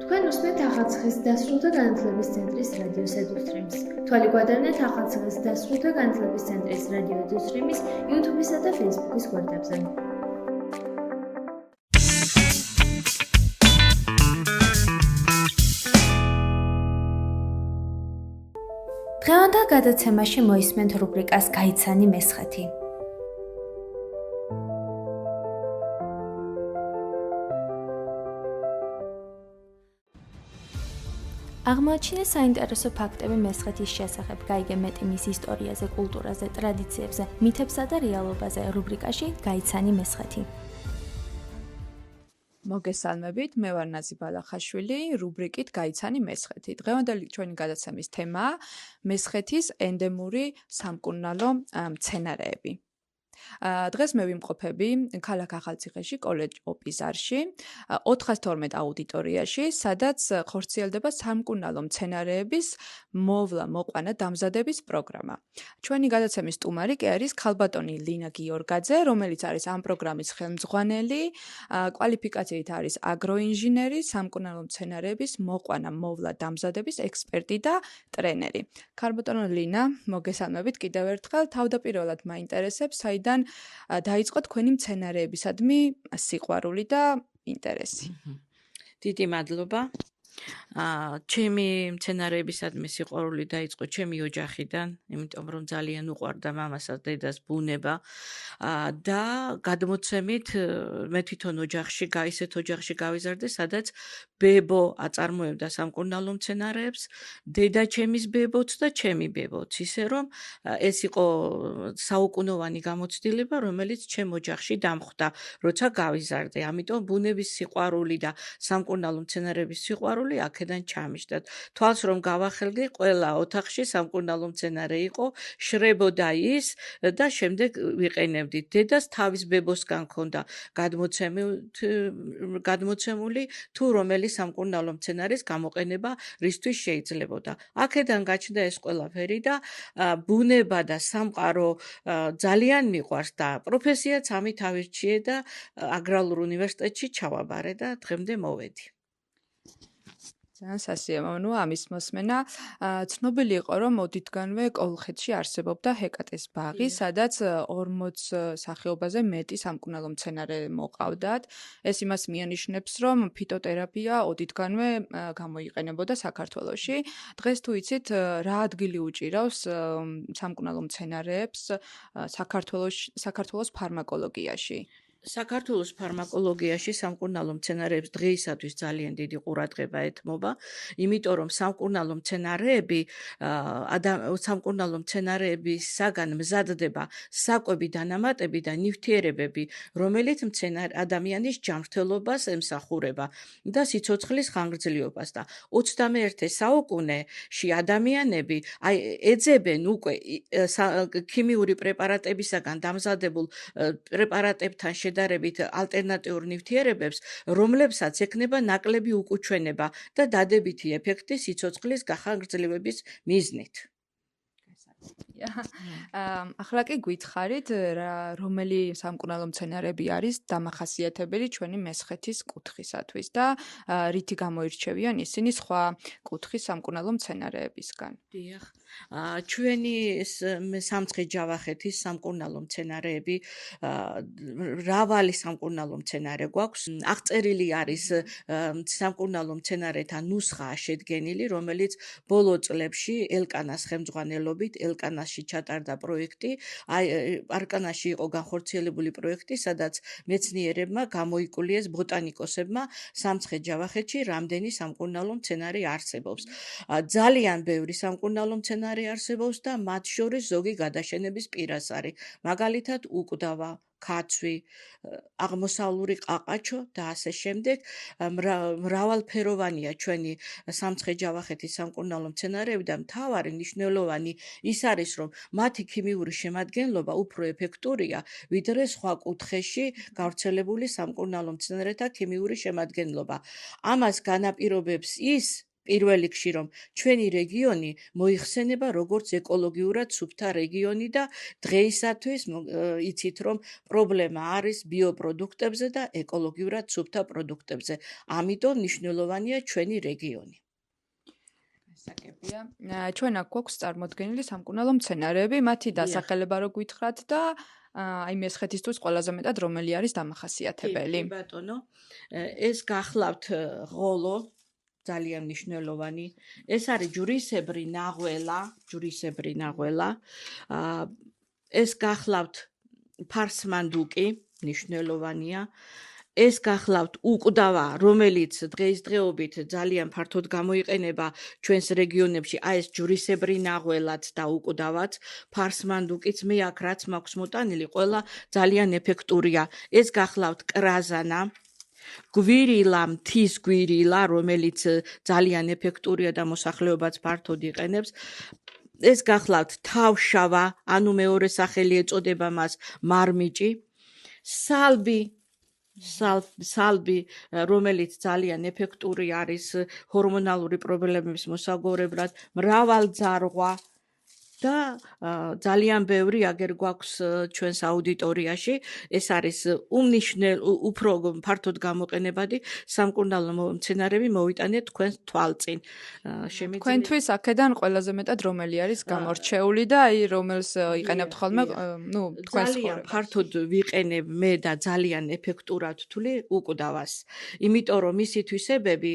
თქვენ უსმენთ ახალციხის დასრულთა განათლების ცენტრის რადიო ედუსტრიმს. თვალი გვადარნეთ ახალციხის დასრულთა განათლების ცენტრის რადიო ედუსტრიმის YouTube-ისა და Facebook-ის გვერდებზე. დღევანდელ გადაცემაში მოისმენთ რუბრიკას გაიცანი მესხეთი. აღმოაჩინე საინტერესო ფაქტები მესხეთის შესახებ, გაიგე მეტი მის ისტორიაზე, კულტურაზე, ტრადიციებზე, მითებსა და რეალობაზე რუბრიკაში გაიცანი მესხეთი. მოგესალმებით, მე ვარ ნაზი ბალახაშვილი, რუბრიკით გაიცანი მესხეთი. დღევანდელი ჩვენი გადაცემის თემაა მესხეთის ენდემური სამკურნალო მცენარეები. დღეს მე ვიმყოფები ქალაქ ახალციხეში, კოლეჯ ოპიზარში, 412 აუდიტორიაში, სადაც ხორციელდება სამკურნალო მცენარეების მოვლა, მოყვანა, დამზადების პროგრამა. ჩვენი გადაცემის სტუმარი კი არის ქალბატონი ლინა გიორგაძე, რომელიც არის ამ პროგრამის ხელმძღვანელი, კვალიფიკაციით არის აგროინჟინერი, სამკურნალო მცენარეების მოყვანა, მოვლა, დამზადების ექსპერტი და ტრენერი. ქალბატონო ლინა, მოგესალმებით კიდევ ერთხელ. თავდაპირველად მაინტერესებს, საიდან დაიწყო თქვენი მცენარეებისადმი სიყვარული და ინტერესი. დიდი მადლობა. ჩემი მცენარეებისადმი სიყვარული დაიწყო ჩემი ოჯახიდან, იმიტომ რომ ძალიან უყვარდა მამასაც, დედას ბუნება და გადმოცემით მე თვითონ ისეთ ოჯახში გავიზარდე, სადაც ბებო აწარმოებდა სამკურნალო მცენარეებს, დედა ჩემის ბებოც და ჩემი ბებოც, ისე რომ ეს იყო საუკუნოვანი გამოცდილება, რომელიც ჩემ ოჯახში დამხვდა, როცა გავიზარდე. ამიტომ ბუნების სიყვარული და სამკურნალო მცენარეების სიყვარული აქედან ჩამიშდა. თვალს რომ გავახელდი, ყველა ოთახში სამკურნალო მცენარე იყო, შრებოდა ის და შემდეგ ვიყენებდით. დედას თავის ბებოსგან ჰქონდა გადმოცემული თუ რომელი სამკურნალო მცენარის გამოყენება რისთვის შეიძლებოდა. აქედან გაჩნდა ეს ყველაფერი და ბუნება და სამყარო ძალიან მიყვარს და პროფესიაც ამით ავირჩიე და აგრარულ უნივერსიტეტში ჩავაბარე და დღემდე მოვედი. ძალიან სასიამოვნოა ამის მოსმენა. ცნობილი იყო, რომ ოდითგანვე კოლხეთში არსებობდა ჰეკატეს ბაღი, სადაც 40 სახეობაზე მეტი სამკურნალო მცენარე მოყავდათ. ეს იმას მიანიშნებს, რომ ფიტოთერაპია ოდითგანვე გამოიყენებოდა საქართველოში. დღეს თუ იცით, რა ადგილი უჭირავს სამკურნალო მცენარეებს საქართველოს ფარმაკოლოგიაში? საქართველოს ფარმაკოლოგიაში სამკურნალო მცენარეებს დღეისათვის ძალიან დიდი ყურადღება ეთმობა, იმიტომ რომ სამკურნალო მცენარეებისაგან მზადდება საკვები, დანამატები და ნივთიერებები, რომელიც ადამიანის ჯანმრთელობას ემსახურება და სიცოცხლის ხანგრძლივობას და 21 საუკუნეში ადამიანები ეძებენ უკვე ქიმიური პრეპარატებისაგან დამზადებულ პრეპარატებთან შედარებით ალტერნატიულ ნივთიერებებს, რომლებსაც ექნება ნაკლები უკუჩვენება და დადებითი ეფექტი სიცოცხლის გახანგრძლივების მიზნით. ახლა კი გითხარით, რომელი სამკურნალო მცენარეები არის დამახასიათებელი ჩვენი მესხეთის კუთხისათვის და რითი გამოირჩევიან ისინი სხვა კუთხის სამკურნალო მცენარეებისგან. დიახ. ჩვენი სამცხე-ჯავახეთის სამკურნალო მცენარეები, მრავალი სამკურნალო მცენარე გვაქვს. აღწერილი არის სამკურნალო მცენარეთა ნუსხა შედგენილი, რომელიც ბოლო წლებში ელკანას ხელმძღვანელობით ელკანაში ჩატარდა პროექტი. არკანაში იყო განხორციელებული პროექტი, სადაც მეცნიერებმა გამოიკულიეს ბოტანიკოსებმა სამცხე-ჯავახეთში რამდენი სამკურნალო მცენარე არსებობს. ძალიან ბევრი სამკურნალო მცენარე არსებობს და მათ შორის ზოგი გადაშენების პირას არის. მაგალითად, უკვდავა, ქაცვი, აღმოსავლური ყაყაჩო და ასე შემდეგ. მრავალფეროვანია ჩვენი სამცხე-ჯავახეთის სამკურნალო მცენარეები და მთავარი მნიშვნელოვანი ის არის, რომ მათი ქიმიური შემადგენლობა უფრო ეფექტურია, ვიდრე სხვა კუთხეში გავრცელებული სამკურნალო მცენარეთა ქიმიური შემადგენლობა. ამას განაპირობებს ის, პირველ რიგში რომ ჩვენი რეგიონი მოიხსენება როგორც ეკოლოგიურად სუფთა რეგიონი და დღეისათვის იცით რომ პრობლემა არის ბიოპროდუქტებზე და ეკოლოგიურად სუფთა პროდუქტებზე. ამიტომ მნიშვნელოვანია ჩვენი რეგიონი. საკებია. ჩვენ აქ გვაქვს წარმოდგენილი სამკურნალო მცენარეები, მათი დასახელება რო გითხრათ და აი მესხეთისთვის ყველაზე მეტად რომელი არის დამახასიათებელი? კი, ბატონო, ეს გახლავთ ღოლო, ძალიან მნიშვნელოვანი. ეს არის ჯვრისებრი ნაღველა. ეს გახლავთ ფარსმანდუკი, მნიშვნელოვანია. ეს გახლავთ უკვდავა, რომელიც დღეისდღეობით ძალიან ფართოდ გამოიყენება ჩვენს რეგიონებში, აი ეს ჯვრისებრი ნაღველად და უკვდავად, ფარსმანდუკიც მე აქ რაც მაქვს მოტანილი, ყველა ძალიან ეფექტურია. ეს გახლავთ კრაზანა, გვირილა, მთის გვირილა, რომელიც ძალიან ეფექტურია და მოსახლეობაც ფართოდ იყენებს. ეს გახლავთ თავშავა, ანუ მეორე სახელი ეწოდება მას მარმიჭი, სალბი, რომელიც ძალიან ეფექტური არის ჰორმონალური პრობლემების მოსაგვარებლად, მრავალძარღვა და ძალიან ბევრი აგერ გვაქვს ჩვენს აუდიტორიაში. ეს არის უფრო ფართოდ გამოყენებადი სამკურნალო მცენარეები მოვიტანეთ თქვენს თვალწინ. თქვენთვის აქედან ყველაზე მეტად რომელი არის გამორჩეული და აი რომელს იყენებთ ხოლმე, თქვენს ძალიან ფართოდ ვიყენებ მე და ძალიან ეფექტურად ვთვლი უკვდავას. იმიტომ რომ მისი თვისებები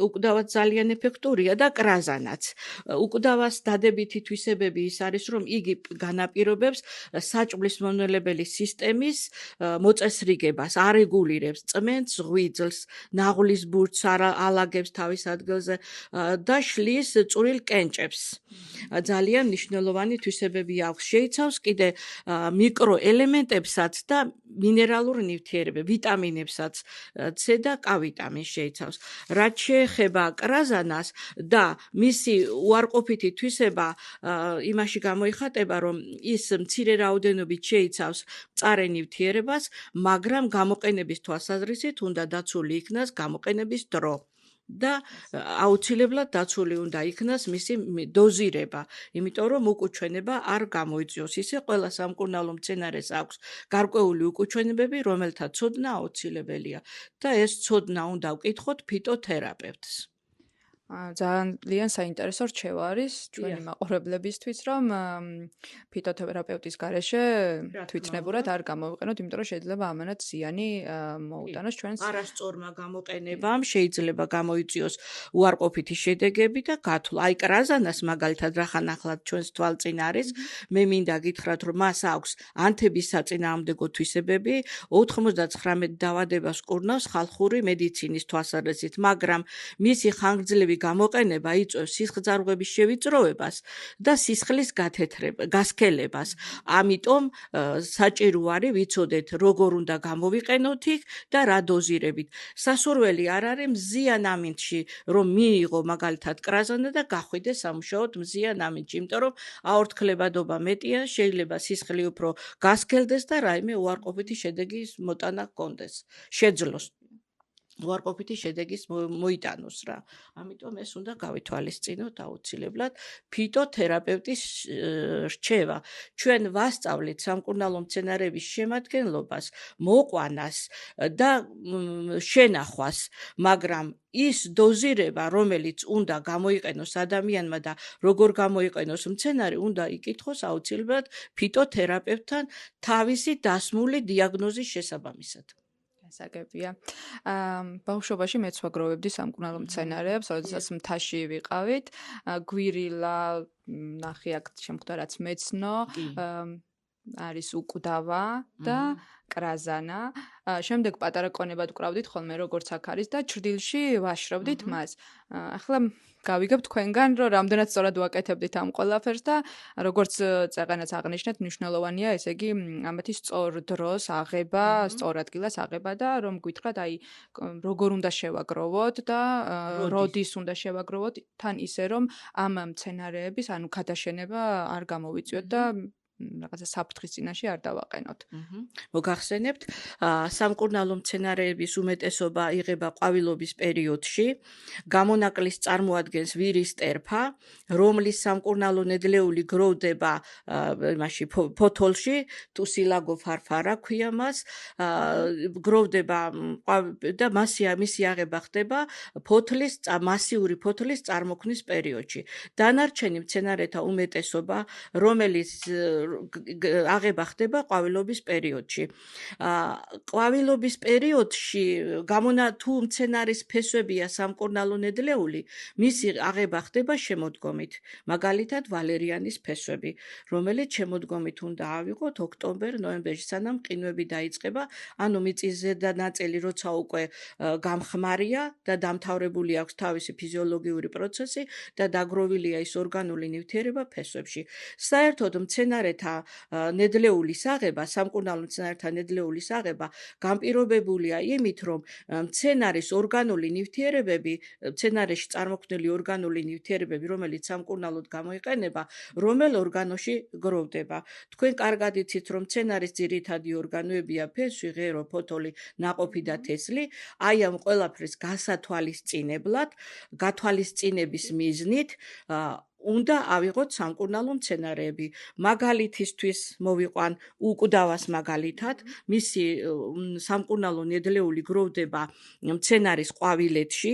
უკვდავაც ძალიან ეფექტურია და კრაზანაც. უკვდავას დადებითი თვისებები ის არის, რომ იგი განაპირობებს საჭმლის მომნელებელი სისტემის მოწესრიგებას, არეგულირებს წმენდს, ღვიძლს, ნაღლის ბურთს ალაგებს თავის ადგილზე და შლის წვრილ კენჭებს. ძალიან მნიშვნელოვანი თვისებები აქვს. შეიცავს კიდე მიკროელემენტებსაც და მინერალურ ნივთიერებებს, ვიტამინებსაც, C და K ვიტამინს შეიცავს. რაც შეეხება კრაზანას და მისი უარყოფითი თვისება იმაში გამოიხატება, რომ ის მცირე რაოდენობით შეიცავს მწარე ნივთიერებას, მაგრამ გამოყენების თვალსაზრისით უნდა დაცული იქნას გამოყენების დრო. და აუცილებლად დაცული უნდა იქნას მისი დოზირება, იმიტომ რომ უკუჩვენება არ გამოიწვიოს. ისე ყველა სამკურნალო მცენარეს აქვს გარკვეული უკუჩვენებები, რომელთა ცოდნა აუცილებელია და ეს ცოდნა უნდა ვკითხოთ ფიტოთერაპევტს. ძალიან საინტერესო რჩევა არის ჩვენი მაყურებლებისთვის, რომ ფიტოთერაპევტის გარეშე თვითნებურად არ გამოვიყენოთ, იმიტომ რომ შეიძლება ამანაც ზიანი მოუტანოს ჩვენს არასწორმა გამოყენებამ შეიძლება გამოიწვიოს უარყოფითი შედეგები და გათვლა. აი კრაზანას მაგალითად რახან ახლად ჩვენს თვალწინ არის, მე მინდა გითხრათ, რომ მას აქვს ანთების საწინააღმდეგო თვისებები, 99 დაავადებას კურნავს ხალხური მედიცინის თვალსაზრისით, მაგრამ მისი ხანგრძლივი გამოყენება იწვევს სისხლძარღვების შევიწროებას და სისხლის გასქელებას. ამიტომ საჭირო არის ვიცოდეთ, როგორ უნდა გამოვიყენოთ იქ და რა დოზირებით. სასურველი არ არის მზიან ამინდში, რომ მიიღო მაგალითად კრაზანა და გახვიდეს სამუშაოდ მზიან ამინდში, იმიტომ რომ აორთქლებადობა მეტია, შეიძლება სისხლი უფრო გასქელდეს და რაიმე უარყოფითი შედეგის მოტანა ჰქონდეს, შეძლოს. უარყოფითი შედეგის მოიტანოს რა. ამიტომ ეს უნდა გავითვალისწინოთ აუცილებლად ფიტოთერაპევტის რჩევა. ჩვენ ვასწავლით სამკურნალო მცენარეების შემადგენლობას, მოყვანას და შენახვას, მაგრამ ის დოზირება, რომელიც უნდა გამოიყენოს ადამიანმა და როგორ გამოიყენოს მცენარე, უნდა იკითხოს აუცილებლად ფიტოთერაპევტთან თავისი დასმული დიაგნოზის შესაბამისად. საკებია. ბავშვობაში მეც ვაგროვებდი სამკურნალო მცენარეებს, როდესაც მთაში ვიყავით, გვირილა, ნახე აქ შემხვდა რაც მეცნო, არის უკვდავა და კრაზანა. შემდეგ პატარა კონებად ვკრავდით ხოლმე როგორც აქ არის და ჩრდილში ვაშრობდით მას. ახლა გავიგებ თქვენგან, რომ რამდენად სწორად ვაკეთებდით ამ ყველაფერს და როგორც წეყენაც აღნიშნეთ, მნიშვნელოვანია ესე იგი ამათი სწორ დროს აღება, სწორ ადგილას აღება და რომ გითხრათ, აი როგორ უნდა შევაგროვოთ და როდის უნდა შევაგროვოთ, თან ისე რომ ამ მცენარეების ანუ გადაშენება არ გამოვიწვიოთ და რაღაცა საფრთხის წინაშე არ დავაყენოთ. მოგახსენებთ, სამკურნალო მცენარეების უმეტესობა იღება ყვავილობის პერიოდში. გამონაკლის წარმოადგენს ვირის ტერფა, რომლის სამკურნალო ნედლეული გროვდება იმაში ფოთოლში, ტუსილაგო ფარფარა ქვია მას, გროვდება და მისი აღება ხდება მასიური ფოთლის წარმოქმნის პერიოდში. დანარჩენი მცენარეთა უმეტესობა, რომელიც აღება ხდება ყვავილობის პერიოდში. ყვავილობის პერიოდში თუ მცენარის ფესვებია სამკურნალო ნედლეული, მისი აღება ხდება შემოდგომით. მაგალითად, ვალერიანის ფესვები, რომელიც შემოდგომით უნდა ავიღოთ ოქტომბერ-ნოემბერში, სანამ ყინვები დაიწყება, ანუ მიწის ზედა ნაწილი როცა უკვე გამხმარია და დამთავრებული აქვს თავისი ფიზიოლოგიური პროცესი და დაგროვილია ის ორგანული ნივთიერება ფესვებში. საერთოდ მცენარეთა ნედლეულის აღება, სამკურნალო მცენარეთა ნედლეულის აღება განპირობებულია იმით, რომ მცენარის ორგანული ნივთიერებები, მცენარეში წარმოქმნილი ორგანული ნივთიერებები, რომელიც სამკურნალოდ გამოიყენება, რომელ ორგანოში გროვდება. თქვენ კარგად იცით, რომ მცენარის ძირითადი ორგანოებია ფესვი, ღერო, ფოთოლი, ნაყოფი და თესლი. აი ამ ყველაფრის გასათვალისწინებლად, გათვალისწინების მიზნით უნდა ავიღოთ სამკურნალო მცენარეები. მაგალითისთვის მოვიყვან უკვდავას მაგალითად, მისი სამკურნალო ნედლეული გროვდება მცენარის ყვავილედში.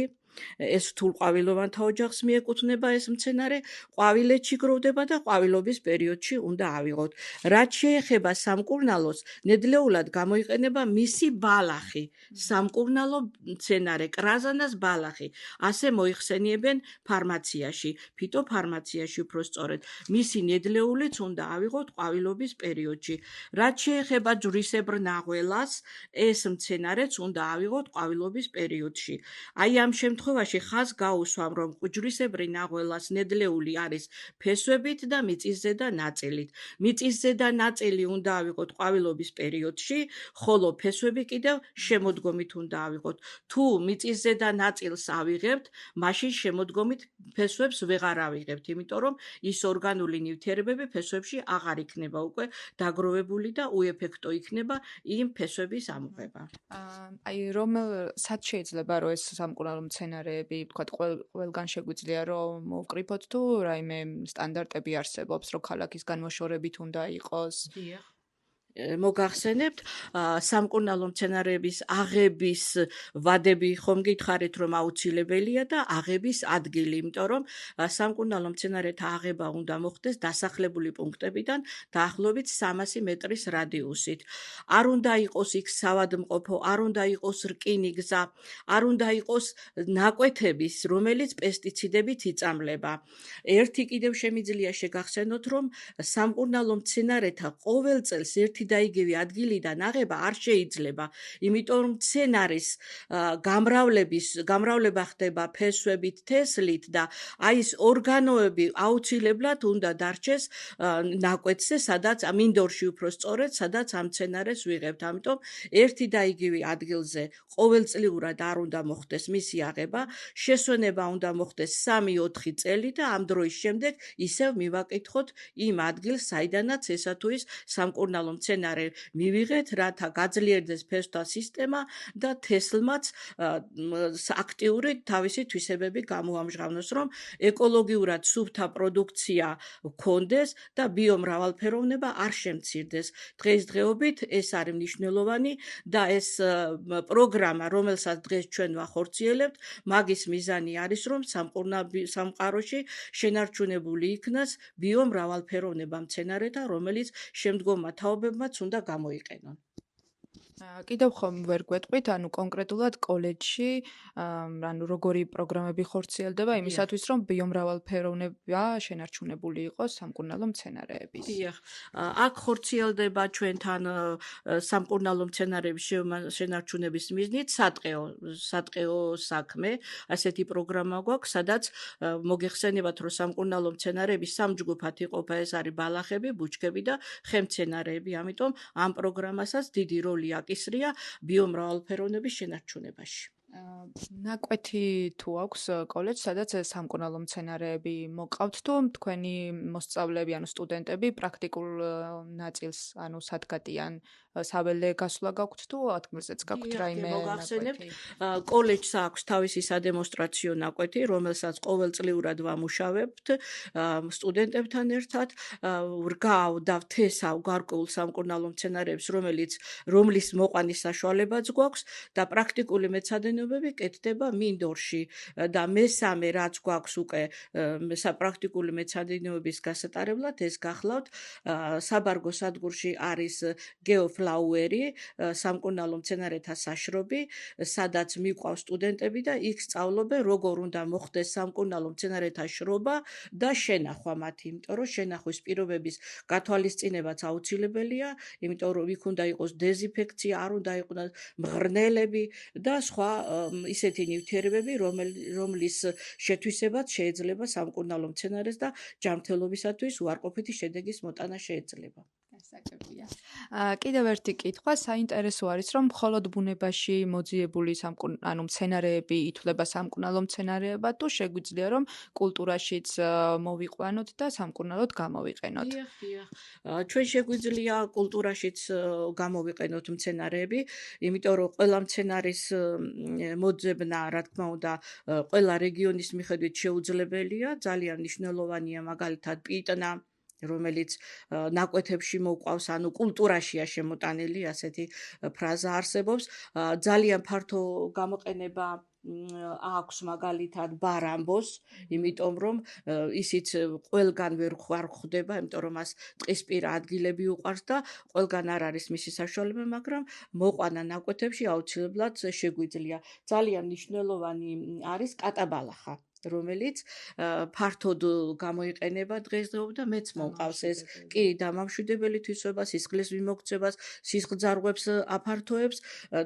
ეს რთულყვავილოვანთა ოჯახს მიეკუთვნება ეს მცენარე, ყვავილედში გროვდება და ყვავილობის პერიოდში უნდა ავიღოთ. რაც შეეხება სამკურნალოს, ნედლეულად გამოიყენება მისი ბალახი, სამკურნალო მცენარე, კრაზანას ბალახი. ასე მოიხსენიებენ ფარმაციაში, ფიტოფარმაციაში უფრო სწორედ. მისი ნედლეულიც უნდა ავიღოთ ყვავილობის პერიოდში. რაც შეეხება ჯვრისებრ ნაღველას, ეს მცენარეც უნდა ავიღოთ ყვავილობის პერიოდში. აი ამ შემთხვევაში ხაზს გაუსვამ, რომ ჯვრისებრი ნაღველას ნედლეული არის ფესვებით და მიწისზედა ნაწილით. მიწისზედა ნაწილი უნდა ავიღოთ ყვავილობის პერიოდში, ხოლო ფესვები კიდევ შემოდგომით უნდა ავიღოთ. თუ მიწისზედა ნაწილს ავიღებთ, მაშინ შემოდგომით ფესვებს ვეღარ ავიღებთ, იმიტომ რომ ის ორგანული ნივთიერებები ფესვებში აღარ იქნება უკვე დაგროვებული და უეფექტო იქნება იმ ფესვების ამოღება. აი სად შეიძლება რომ ეს სამკურნალო მცენარეები, თქვათ, ყველგან შეგვიძლია რომ მოვკრიფოთ თუ რაიმე სტანდარტები არსებობს, რომ ქალაქის განმოშორებით უნდა იყოს? მოგახსენებთ, სამკურნალო მცენარეების აღების ვადები ხომ გითხარით, რომ აუცილებელია და აღების ადგილი, იმიტომ რომ სამკურნალო მცენარეთა აღება უნდა მოხდეს დასახლებული პუნქტებიდან დაახლოებით 300 მეტრის რადიუსით. არ უნდა იყოს იქ სავადმყოფო, არ უნდა იყოს რკინიგზა, არ უნდა იყოს ნაკვეთების, რომელიც პესტიციდებით იწამლება. ერთი კიდევ შემიძლია შეგახსენოთ, რომ სამკურნალო მცენარეთა ყოველ წელს ერთი და იგივე ადგილიდან აღება არ შეიძლება, იმიტომ რომ მცენარის გამრავლება ხდება ფესვებით, თესლით და აი ეს ორგანოები აუცილებლად უნდა დარჩეს ნაკვეთზე, სადაც მინდორში უფრო სწორედ, სადაც ამ მცენარეს ვიღებთ. ამიტომ ერთი და იგივე ადგილზე ყოველწლიურად არ უნდა მოხდეს მისი აღება, შესვენება უნდა მოხდეს 3-4 წელი და ამ დროის შემდეგ ისევ მივაკითხოთ იმ ადგილს, საიდანაც ესა თუ ის სამკურნალო მცენარე მივიღეთ, რათა გაძლიერდეს ფესვთა სისტემა და თესლმაც აქტიური თავისი თვისებები გამოამჟღავნოს, რომ ეკოლოგიურად სუფთა პროდუქცია გქონდეს და ბიომრავალფეროვნება არ შემცირდეს. დღესდღეობით ეს არის მნიშვნელოვანი და ეს პროგრამა, რომელსაც დღეს ჩვენ ვახორციელებთ, მაგის მიზანი არის, რომ სამყაროში შენარჩუნებული იქნას ბიომრავალფეროვნება მცენარეთა, რომელიც შემდგომმა თაობებმაც უნდა გამოიყენონ. კიდევ ხომ ვერ გვეტყვით, ანუ კონკრეტულად კოლეჯში, ანუ როგორი პროგრამები ხორციელდება იმისათვის, რომ ბიომრავალფეროვნება შენარჩუნებული იყოს სამკურნალო მცენარეების. აქ ხორციელდება ჩვენთან სამკურნალო მცენარეების შენარჩუნების მიზნით სატყეო საქმე, ასეთი პროგრამა გვაქვს, სადაც მოგეხსენებათ, რომ სამკურნალო მცენარეები 3 ჯგუფად იყოფა, ეს არის ბალახები, ბუჩქები და ხემცენარეები, ამიტომ ამ პროგრამასაც დიდი როლი აკისრია ბიომრავალფეროვნების შენარჩუნებაში. ნაკვეთი თუ აქვს კოლეჯს, სადაც ეს სამკურნალო მცენარეები მოგყავთ, თუ თქვენი მოსწავლეები, ანუ სტუდენტები პრაქტიკულ ნაწილს, ანუ სადგატიან საველე გასვლა გაქვთ თუ ადგილზეც გაქვთ რაიმე მოგახსენებთ, ნაკვეთი? კოლეჯს აქვს თავისი სადემონსტრაციო ნაკვეთი, რომელსაც ყოველწლიურად ვამუშავებთ სტუდენტებთან ერთად, ვრგავ და ვთესავ გარკვეულ სამკურნალო მცენარეებს, რომლის მოყვანის საშუალებაც გვაქვს და პრაქტიკული მეცადინეობები კეთდება მინდორში და მესამე რაც გვაქვს უკვე საპრაქტიკული მეცადინეობების გასატარებლად, ეს გახლავთ საბარგო სადგურში არის გეოფლაუერი, სამკურნალო მცენარეთა საშრობი, სადაც მიყვავს სტუდენტები და იქ სწავლობენ, როგორ უნდა მოხდეს სამკურნალო მცენარეთა შრობა და შენახვა მათი, იმიტომ რომ შენახვის პირობების გათვალისწინებაც აუცილებელია, იმიტომ რომ იქ უნდა იყოს დეზინფექცია, არ უნდა იყოს მღრღნელები და სხვა ისეთი ნივთიერებები, რომლის შეთვისებაც შეიძლება სამკურნალო მცენარეს და ჯანმრთელობისათვის უარყოფითი შედეგის მოტანა შეიძლება. გასაგებია. კიდევ ერთი კითხვა, საინტერესო არის, რომ მხოლოდ ბუნებაში მოძიებული ანუ მცენარეები ითვლება სამკურნალო მცენარეებად, თუ შეგვიძლია რომ კულტურაშიც მოვიყვანოთ და სამკურნალოდ გამოვიყენოთ. დიახ. ჩვენ შეგვიძლია კულტურაშიც გამოვიყენოთ მცენარეები, იმიტომ რომ ყველა მცენარის მოძებნა, რა თქმა უნდა, ყველა რეგიონის მიხედვით შეუძლებელია, ძალიან მნიშვნელოვანია მაგალითად პიტნა, რომელიც ნაკვეთებში მოყვავს, ანუ კულტურაშია შემოტანილი, ასეთი ფრაზა არსებობს. ძალიან ფართო გამოყენება აქვს მაგალითად ბარამბოს, იმიტომ რომ ისიც ყველგან ვერ ხვდება, იმიტომ რომ მას ტყისპირა ადგილები უყვარს და ყველგან არ არის მისი საშუალება, მაგრამ მოყვანა ნაკვეთებში აუცილებლად შეგვიძლია. ძალიან მნიშვნელოვანი არის კატაბალახა, რომელიც ფართოდ გამოიყენება დღესდღეობით და მეც მომყავს ეს კი დამამშვიდებელი თვისება, სისხლის მიმოქცევას, სისხლძარღვებს აფართოებს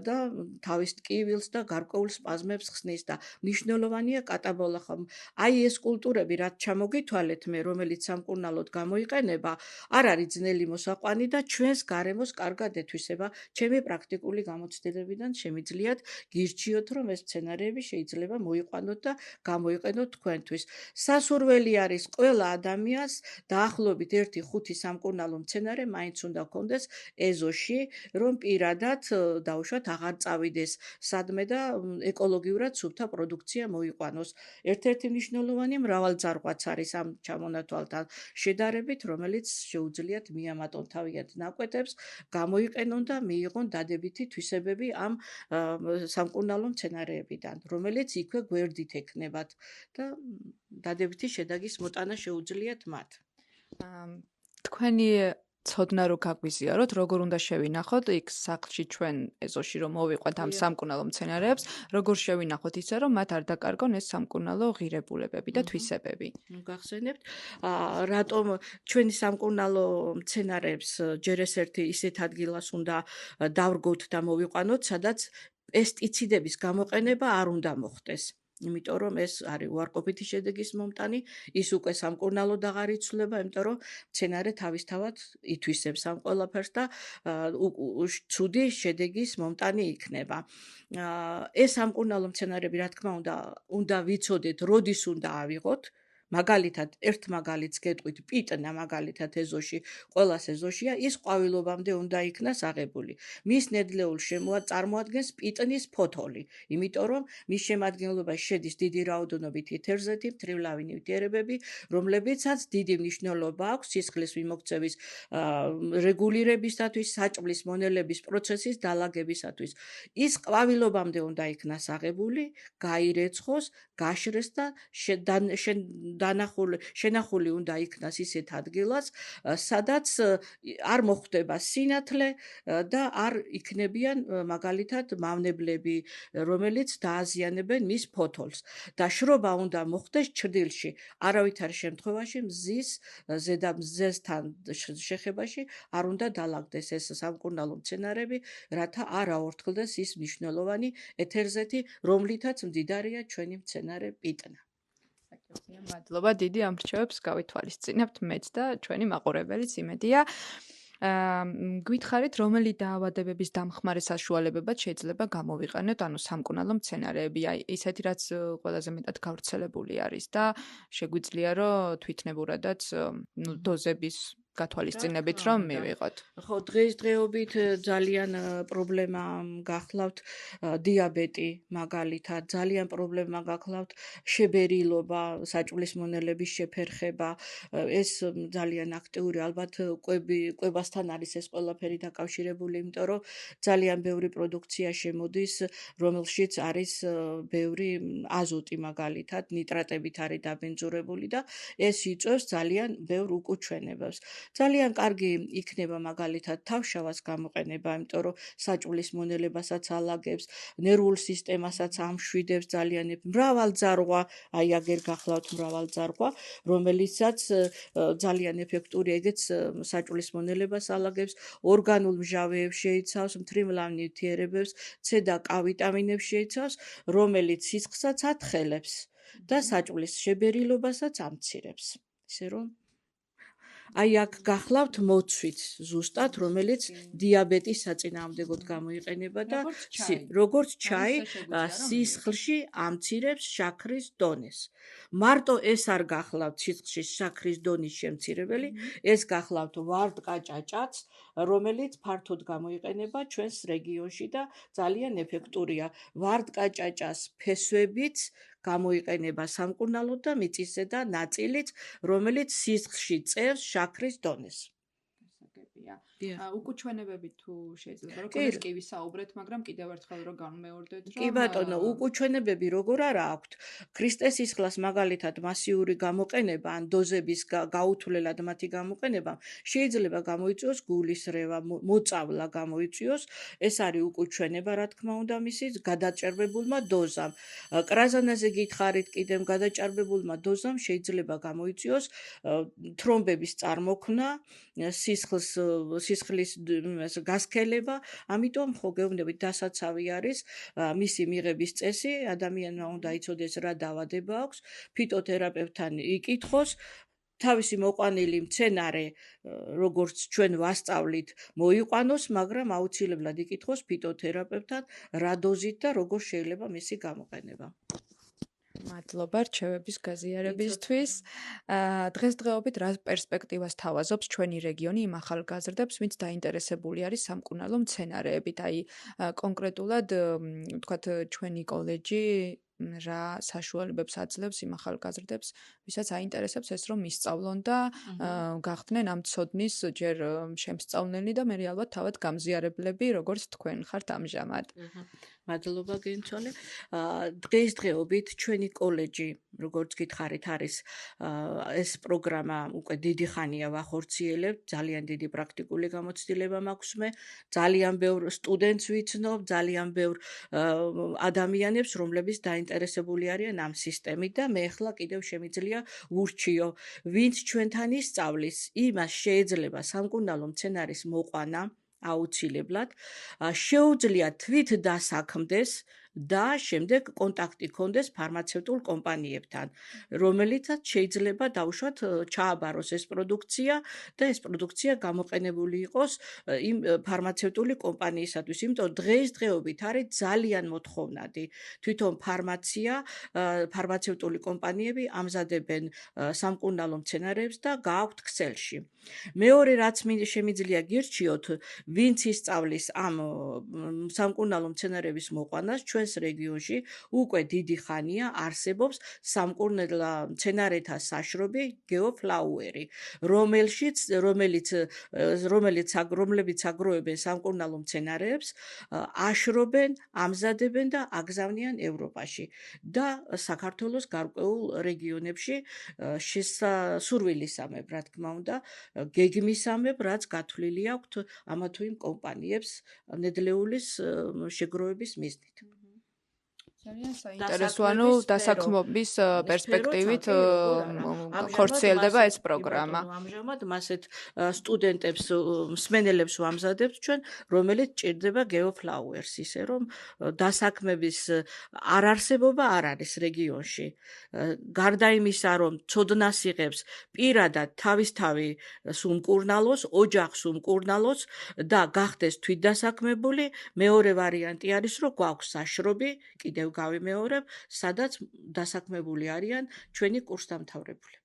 და თავის ტკივილს და გარკვეულ სპაზმებს ხსნის და მნიშვნელოვანია კატაბალახა. აი ეს კულტურები, რაც ჩამოგითვალეთ მე, რომელიც სამკურნალოდ გამოიყენება, არ არის ძნელი მოსაყვანი და ჩვენს გარემოს კარგად ეთვისება. ჩემი პრაქტიკული გამოცდილებიდან შემიძლიათ გირჩიოთ, რომ ეს მცენარეები შეიძლება მოიყვანოთ და გამოიყენოთ თქვენთვის. სასურველი არის ყველა ადამიანს დაახლოებით 1-5 სამკურნალო მცენარე მაინც უნდა ჰქონდეს ეზოში, რომ პირადად დაუშვათ აღარ წავიდეს სადმე და ეკოლოგიურად სუფთა პროდუქცია მოიყვანოს. ერთ-ერთი მნიშვნელოვანი მრავალძარღვაც არის ამ ჩამონათვალთან შედარებით, რომელიც შეუძლიათ მიამატონ თავიანთ ნაკვეთებს, გამოიყენონ და მიიღონ დადებითი თვისებები ამ სამკურნალო მცენარეებიდან, რომელიც იქვე გვერდით ექნებათ და დადებითი შედეგის მოტანა შეუძლიათ მათ. თქვენი ცოდნა რო გაგვიზიაროთ, როგორ უნდა შევინახოთ იქ სახლში ჩვენ ეზოში რომ მოვიყვანთ ამ სამკურნალო მცენარეებს, როგორ შევინახოთ ისე რომ მათ არ დაკარგონ ეს სამკურნალო ღირებულებები და თვისებები. გახსენებთ, რატომ ჩვენი სამკურნალო მცენარეებს ჯერ ერთ ისეთ ადგილას უნდა დავრგოთ და მოვიყვანოთ, სადაც პესტიციდების გამოყენება არ უნდა მოხდეს. იმიტომ რომ ეს არის უარყოფითი შედეგის მომტანი, ის უკვე სამკურნალოდ აღარ იცვლება, იმიტომ რომ მცენარე თავისთავად ითვისებს ამ ყველაფერს და ცუდი შედეგის მომტანი იქნება. ეს სამკურნალო მცენარეები, რა თქმა უნდა ვიცოდეთ, როდის უნდა ავიღოთ. მაგალითად, ერთ მაგალითს გეტყვით, პიტნა მაგალითად ეზოში, ყველას ეზოშია, ის ყვავილობამდე უნდა იქნას აღებული. მის ნედლეულ წარმოადგენს პიტნის ფოთოლი, იმიტომ რომ მის შემადგენლობაში შედის დიდი რაოდენობით ეთერზეთი, მთრიმლავი ნივთიერებები, რომლებიცაც დიდი მნიშვნელობა აქვს სისხლის მიმოქცევის რეგულირებისათვის, საჭმლის მონელების პროცესის დალაგებისათვის. ის ყვავილობამდე უნდა იქნას აღებული, გაირეცხოს, გაშრეს და შენახული უნდა იქნას ისეთ ადგილას, სადაც არ მოხვდება სინათლე და არ იქნებიან მაგალითად მავნებლები, რომელიც დააზიანებენ მის ფოთოლს. და შრობა უნდა მოხდეს ჩრდილში, არავითარ შემთხვევაში მზის ზედამზესთან შეხებაში არ უნდა დალაგდეს ეს სამკურნალო მცენარეები, რათა არ აორთქლდეს ის მნიშვნელოვანი ეთერზეთი, რომლითაც მდიდარია ჩვენი მცენარე პიტნა. მადლობა დიდი ამ რჩევებს გავითვალისწინებთ მეც და ჩვენი მაყურებელიც იმედია. გითხარით, რომელი დაავადებების დამხმარე საშუალებებად შეიძლება გამოვიყენოთ, ანუ სამკურნალო მცენარეები, აი ისეთი რაც ყველაზე მეტად გავრცელებული არის და შეგვიძლია რომ თვითნებურადაც დოზების გათვალისწინებით რომ მივიღოთ. ხო, დღესდღეობით ძალიან პრობლემა გახლავთ დიაბეტი, მაგალითად, ძალიან პრობლემა გახლავთ შებერილობა, საჭმლის მონელების შეფერხება, ეს ძალიან აქტიური, ალბათ კვებასთან არის ეს ყველაფერი დაკავშირებული, იმიტომ რომ ძალიან ბევრი პროდუქცია შემოდის, რომელშიც არის ბევრი აზოტი, მაგალითად, ნიტრატებით არის დაბინძურებული და ეს იწვევს ძალიან ბევრ უკუჩვენებებს. ძალიან კარგი იქნება მაგალითად თავშავას გამოყენება, იმიტომ რომ საჭმლის მონელებასაც ალაგებს, ნერვულ სისტემასაც ამშვიდებს ძალიან მრავალძარღვა, აი აგერ გახლავთ მრავალძარღვა, რომელიცაც ძალიან ეფექტური ეგეც საჭმლის მონელებას ალაგებს, ორგანულ მჟავეებს შეიცავს, მთრიმლავ ნივთიერებებს, C და K ვიტამინებს შეიცავს, რომელიც სისხლსაც ათხელებს და საჭმლის შებერილობასაც ამცირებს. ისე რომ აი აქ გახლავთ მოცვით ზუსტად, რომელიც დიაბეტის საწინააღმდეგოდ გამოიყენება და როგორც ჩაი სისხლში ამცირებს შაქრის დონეს. მარტო ეს არ გახლავთ სისხლში შაქრის დონის შემცირებელი, ეს გახლავთ ვარდკაჭაჭაც, რომელიც ფართოდ გამოიყენება ჩვენს რეგიონში და ძალიან ეფექტურია. ვარდკაჭაჭას ფესვებიც გამოიყენება სამკურნალოდ და მიწისზედა ნაწილიც, რომელიც სისხლში წევს შაქრის დონეს. უკუჩვენებები თუ შეიძლება რომ კონდეს კი ვისაუბრეთ, მაგრამ კიდევ ერთხელ რომ განმეორდეთ რომ კი ბატონო, უკუჩვენებები როგორ არა აქვთ. ქრისტეს სისხლას მაგალითად მასიური გამოყენება ან დოზების გაუთვლელად მათი გამოყენება შეიძლება გამოიწვიოს გულისრევა, მოწავლა გამოიწვიოს, ეს არის უკუჩვენება, რა თქმა უნდა, მისი გადაჭარბებულმა დოზამ. კრაზანაზე გითხარით კიდევ გადაჭარბებულმა დოზამ შეიძლება გამოიწვიოს თრომბების წარმოქმნა, სისხლის გასქელება, ამიტომ ხო გეუბნებით დასაცავი არის მისი მიღების წესი, ადამიანმა უნდა იცოდეს რა დაავადება აქვს, ფიტოთერაპევტთან იკითხოს, თავისი მოყვანილი მცენარე, როგორც ჩვენ ვასწავლით, მოიყვანოს, მაგრამ აუცილებლად იკითხოს ფიტოთერაპევტთან რა დოზით და როგორ შეიძლება მისი გამოყენება. მადლობა რჩევების გაზიარებისთვის. დღესდღეობით რა პერსპექტივას თავაზობს ჩვენი რეგიონი იმ ახალგაზრდებს, ვინც დაინტერესებული არის სამკურნალო მცენარეებით? აი კონკრეტულად ვთქვათ ჩვენი კოლეჯი რა საშუალებებს აძლევს იმ ახალგაზრდებს, ვისაც აინტერესებს ეს რომ ისწავლონ და გახდნენ ამ ცოდნის ჯერ შემსწავლნელი და მე ალბათ თავად გამზიარებლები, როგორც თქვენ ხართ ამჟამად. მადლობა გენცოლე. დღესდღეობით ჩვენი კოლეჯი, როგორც გითხარით, არის ეს პროგრამა უკვე დიდი ხანია ვახორციელებთ, ძალიან დიდი პრაქტიკული გამოცდილება მაქვს მე, ძალიან ბევრ სტუდენტს ვიცნობ, ძალიან ბევრ ადამიანებს, რომლებიც დაინტერესებული არიან ამ სისტემით და მე ახლა კიდევ შემიძლია ვურჩიო, ვინც ჩვენთან ისწავლის, იმას შეიძლება სამკურნალო მცენარის მოყვანა აუცილებლად, შეუძლია თვით დასაქმდეს და შემდეგ კონტაქტი ჰქონდეს ფარმაცევტულ კომპანიებთან, რომელიცაც შეიძლება დაუშვათ ჩააბაროს ეს პროდუქცია და ეს პროდუქცია გამოყენებული იყოს იმ ფარმაცევტული კომპანიისათვის, იმიტომ დღესდღეობით არის ძალიან მოთხოვნადი. თვითონ ფარმაცევტული კომპანიები ამზადებენ სამკურნალო მცენარეებს და გააქვთ ქსელში. მეორე რაც შემიძლია გირჩიოთ, ვინც ისწავლის ამ სამკურნალო მცენარეების მოყვანას, ჩვენს რეგიონში უკვე დიდი ხანია არსებობს სამკურნალო მცენარეთა საშრობი გეოფლაუერი, რომლებიც აგროვებენ სამკურნალო მცენარეებს, აშრობენ, ამზადებენ და აგზავნიან ევროპაში და საქართველოს გარკვეულ რეგიონებში სურვილისამებრ, რა თქმა უნდა, გეგმისამებრ, რაც გათვლილი აქვთ ამა თუ იმ კომპანიებს ნედლეულის შეგროვების მიზნით. ძალიან საინტერესო, ანუ დასაქმობის პერსპექტივით ხორციელდება ეს პროგრამა. ამჟამად მასეთ სტუდენტებს, მსმენელებს ვამზადებთ ჩვენ, რომელიც ჭირდება GeoFlowers, ისე რომ დასაქმების არარსებობა არ არის რეგიონში. გარდა იმისა, რომ ცოდნას იღებს პირადად თავისთავი უმკურნალოს, ოჯახს უმკურნალოს და გახდეს თვითდასაქმებული, მეორე ვარიანტი არის, რომ გვაქვს საშრობი, კიდევ გავიმეორებ, სადაც დასაქმებული არიან ჩვენი კურსდამთავრებულები.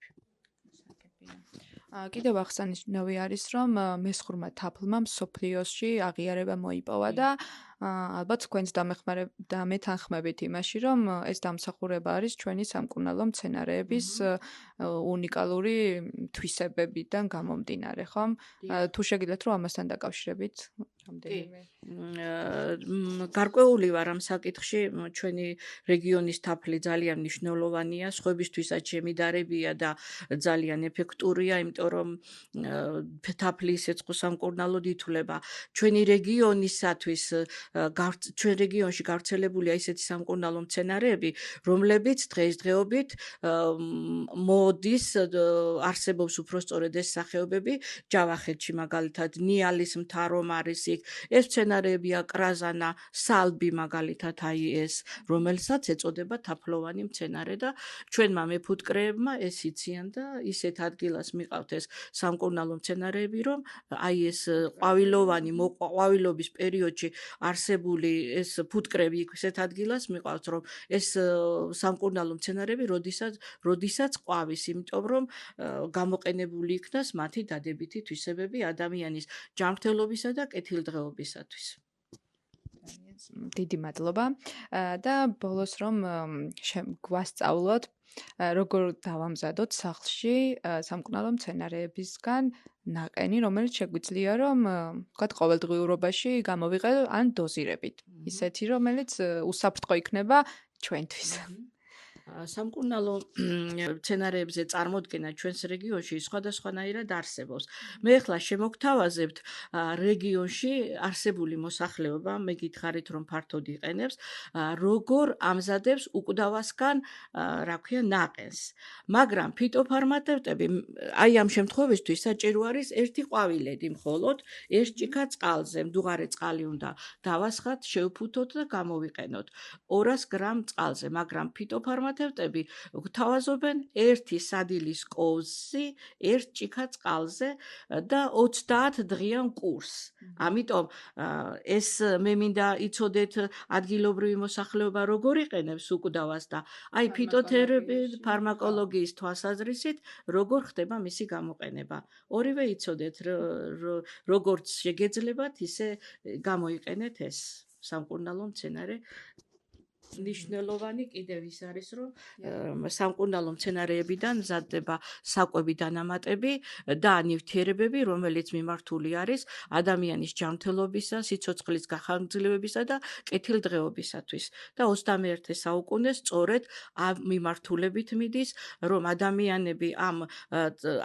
კიდევ აღსანიშნავი არის, რომ მესხურმა თაფლმა მსოფლიოში აღიარება მოიპოვა და ალბათ თქვენს დამეთანხმებით იმაში, რომ ეს დამსახურება არის ჩვენი სამკურნალო მცენარეების უნიკალური თვისებებიდან გამომდინარე, ხომ? თუ შეგიძლიათ რომ ამასთან დაკავშირებით რამდენიმე გარკვეული ვარ ამ საკითხში, ჩვენი რეგიონის თაფლი ძალიან მნიშვნელოვანია, სხვებისთვისაც შემიდარებია და ძალიან ეფექტურია, იმიტომ რომ თაფლი ისეც სამკურნალოდ ითვლება. ჩვენი რეგიონისათვის ჩვენ რეგიონში გავრცელებულია ისეთი სამკურნალო მცენარეები, რომლებიც დღესდღეობით მოდის, არსებობს უпростоრედ ეს სახეობები, ჯავახეთში მაგალითად ნიალის მთა რომ არის იქ, ეს მცენარეებია კრაზანა, სალბი მაგალითად აი ეს, რომელსაც ეწოდება თაფლოვანი მცენარე და ჩვენმა მეფუტკრეებმა ეს იციან და ისეთ ადგილას მიყავთ ეს სამკურნალო მცენარეები, რომ აი ეს ყვავილობის პერიოდში არსებული ეს ფუტკრები ისეთ ადგილას მიყავთ, რომ ეს სამკურნალო მცენარეები როდისაც ყვავის, იმიტომ რომ გამოყენებული იქნას მათი დადებითი თვისებები ადამიანის ჯანმრთელობისა და კეთილდღეობისათვის. დიდი მადლობა და ბოლოს რომ გვასწავლოთ როგორ დავამზადოთ სახლში სამკურნალო მცენარეებისგან ნაყენი, რომელიც შეგვიძლია რომ ვთქვათ ყოველდღიურობაში გამოვიყენო ან დოზირებით. ისეთი რომელიც უსაფრთხო იქნება ჩვენთვის. სამკურნალო მცენარეებზე წარმოდგენა ჩვენს რეგიონში სხვადასხვანაირად არსებობს. მე ახლა შემოგთავაზებთ რეგიონში არსებული მოსახლეობა, მე გითხარით რომ ფართოდ იყენებს, როგორ ამზადებს უკვდავასგან, რა ქვია, ნაყენს. მაგრამ ფიტოფარმაცევტები აი ამ შემთხვევისთვის საჭირო არის ერთი ყვავილედი მხოლოდ, ერთ ჭიქა წყალზე, მდუღარე წყალი უნდა დავასხათ, შევფუთოთ და გამოვიყენოთ 200 გრამ წყალზე, მაგრამ ფიტოფარმაცევტები გვთავაზობენ ერთი სადილის კოვზი, ერთ ჭიქა წყალზე და 30 დღიან კურსს. ამიტომ ეს მე მინდა იცოდეთ ადგილობრივი მოსახლეობა როგორ იყენებს უკვდავას და აი ფიტოთერაპიის ფარმაკოლოგიის თვალსაზრისით როგორ ხდება მისი გამოყენება. ორივე იცოდეთ როგორც შეგეძლებათ, ისე გამოიყენეთ ეს სამკურნალო მცენარე. მნიშვნელოვანი კიდევ ის არის, რომ სამკურნალო მცენარეებიდან მზადდება საკვები დანამატები და ნივთიერებები, რომელიც მიმართული არის ადამიანის ჯანმრთელობისა, სიცოცხლის გახანგრძლივებისა და კეთილდღეობისათვის. და 21 საუკუნე სწორედ ამ მიმართულებით მიდის, რომ ადამიანები ამ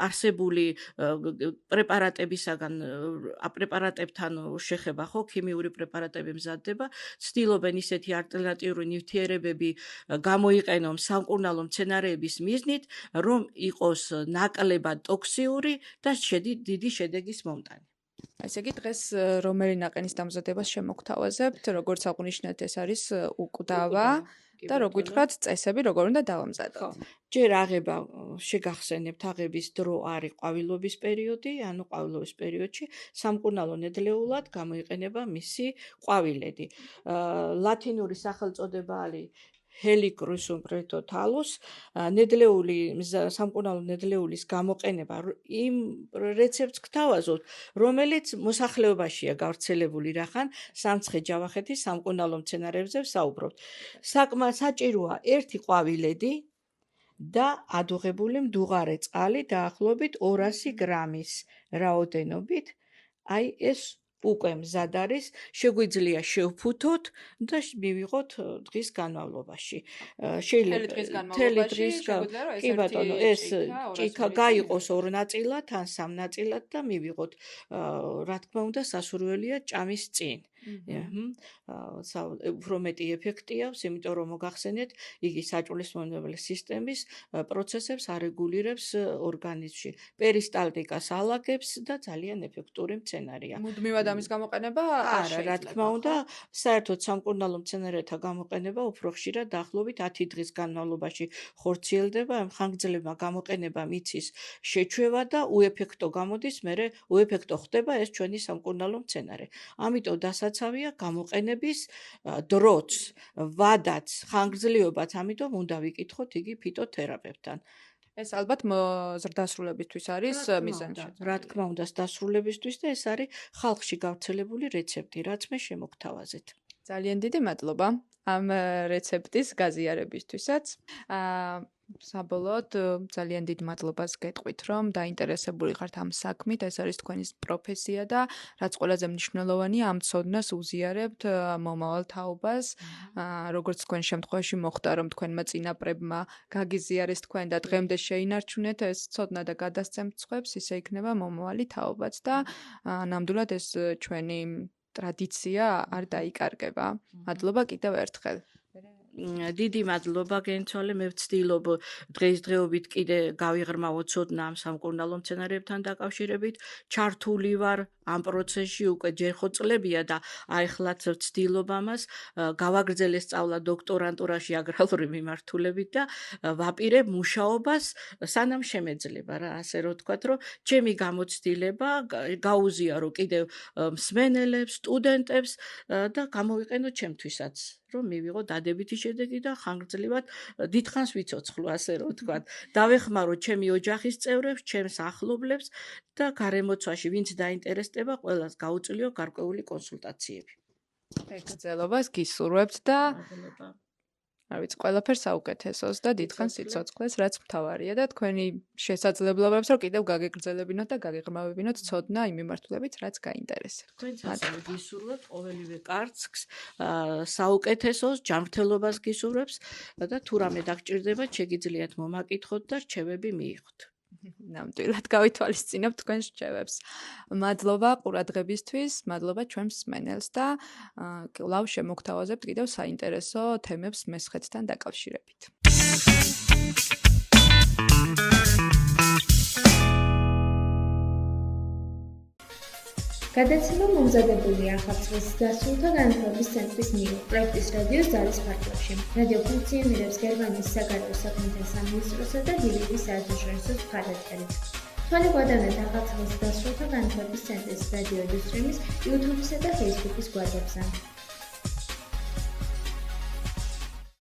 არსებული პრეპარატებთან შეხება, ხო, ქიმიური პრეპარატები მზადდება, ცდილობენ ისეთი ალტერნატიული ნივთიერებები გამოიყენონ სამკურნალო მცენარეების მიზნით, რომ იყოს ნაკლებად ტოქსიური და დიდი შედეგის მომტანი. ესე იგი დღეს რომელი ნაყენის დამზადებას შემოგთავაზებთ, როგორც აღნიშნეთ, ეს არის უკვდავა და როგორ ვთქვათ, წესები როგორ უნდა დავამზადოთ. ჯერ აღება შეგახსენებთ, აღების დრო არის ყვავილობის პერიოდი, ანუ ყვავილობის პერიოდში სამკურნალო ნედლეულად გამოიყენება მისი ყვავილედი. ლათინური სახელწოდება არის Helichrysum pretotalus, სამკურნალო ნედლეულის გამოყენება იმ რეცეპტს გთავაზობთ, რომელიც მოსახლეობაშია გავრცელებული რახან სამცხე ჯავახეთის სამკურნალო მცენარეებზე ვსაუბრობთ. საჭიროა ერთი ყვავილედი და ადუღებული მდუღარე წყალი დაახლოებით 200 გრამის რაოდენობით. აი ეს უკვე მზად არის, შეგვიძლია შევფუთოთ და მივიღოთ დღის განმავლობაში. შეიძლება მთელი დღის განმავლობაში, კი ბატონო, ეს ჭიქა გაიყოს 2 ნაწილად ან 3 ნაწილად და მივიღოთ, რა თქმა უნდა, სასურველია ჭამის წინ. უფრო მეტი ეფექტი აქვს, იმიტომ რომ მოგახსენეთ, იგი საჭმლის-მომნელებელი სისტემის პროცესებს არეგულირებს ორგანიზმში, პერისტალტიკას ალაგებს და ძალიან ეფექტური მცენარეა. მუდმივად ამის გამოყენება არა, რა თქმა უნდა, საერთოდ სამკურნალო მცენარეთა გამოყენება უფრო ხშირად დაახლოებით 10 დღის განმავლობაში ხორციელდება, ამ ხანგრძლივმა გამოყენებამ იცის შეჩვევა და უეფექტო გამოდის, მერე უეფექტო ხდება ეს ჩვენი სამკურნალო მცენარე. ამიტომ დასაცავია გამოყენების დროც, ვადაც, ხანგრძლივობაც, ამიტომ უნდა ვიკითხოთ იგი ფიტოთერაპევტთან. ეს ალბათ ზრდასრულებისთვის არის მიზანში. რა თქმა უნდა, დასრულებისთვის და ეს არის ხალხში გავრცელებული რეცეპტი, რაც მე შემოგთავაზეთ. ძალიან დიდი მადლობა ამ რეცეპტის გაზიარებისთვისაც. საბოლოოდ ძალიან დიდ მადლობას გეტყვით, რომ დაინტერესებული ხართ ამ საქმით, ეს არის თქვენი პროფესია და რაც ყველაზე მნიშვნელოვანია, ამ ცოდნას უზიარებთ მომავალ თაობას. როგორც თქვენ შემთხვევაში მოხდა, რომ თქვენმა წინაპრებმა გაგიზიარეს თქვენ და დღემდე შეინარჩუნეთ ეს ცოდნა და გადასცემთ სხვებს, ისე იქნება მომავალი თაობაც და ნამდვილად ეს ჩვენი ტრადიცია არ დაიკარგება. მადლობა კიდევ ერთხელ. დიდი მადლობა გენცვალე, მე ვცდილობ დღესდღეობით კიდე გავიღრმავო ცოდნა ამ სამკურნალო მცენარეებთან დაკავშირებით, ჩართული ვარ ამ პროცესში უკვე ჯერ ხო წლებია და აიხლაც ვცდილობ ამას, გავაგრძელე სწავლა დოქტორანტურაში აგრარული მიმართულებით და ვაპირებ მუშაობას სანამ შემეძლება რა, ასე რომ ვთქვათ, რომ ჩემი გამოცდილება გაუზიარო კიდევ მსმენელებს, სტუდენტებს და გამოვიყენო ჩემთვისაც. რომ მივიღო დადებითი შედეგი და ხანგრძლივად დიდხანს ვიცოცხლო, ასე რომ ვთქვათ. დავეხმარო ჩემი ოჯახის წევრებს, ჩემს ახლობლებს და გარემოცვაში ვინც დაინტერესდება, ყველას გაუწლიო გარკვეული კონსულტაციები. მეგრძელობას გისურვებთ და არ ვიცი, ყველაფერს საუკეთესოს და დიდხანს სიცოცხლეს, რაც მთავარია და თქვენი შესაძლებლობებს რომ კიდევ გაგეგრძელებინოთ და გაგეღრმავებინოთ ცოდნა იმ მიმართულებით, რაც გაინტერესებთ. თქვენც ასევე გისურვებთ ყოველივე კარგს, საუკეთესოს, ჯანმრთელობას გისურვებს და თუ რამე დაგჭირდებათ, შეგიძლიათ მომაკითხოთ და რჩევები მიიღოთ. ნამდვილად გავითვალისწინებთ თქვენს რჩევებს. მადლობა ყურადღებისთვის, მადლობა ჩვენს მსმენელს და კვლავ შემოგთავაზებთ კიდევ საინტერესო თემებს მესხეთთან დაკავშირებით. გადაცემა მომზადებულია ახალციხის დასრულთა განათლების ცენტრის მიერ პროექტის რადიოს ძალის ფარგლებში. რადიო ფუნქციონირებს გერმანიის საგარეო საქმეთა სამინისტროსა და დილების საერთაშორისო მხარდაჭერით. თვალე გვადევნეთ ახალციხის დასრულთა განათლების ცენტრის რადიო უსტრიმის YouTube-სა და Facebook-ის გვერდებზე.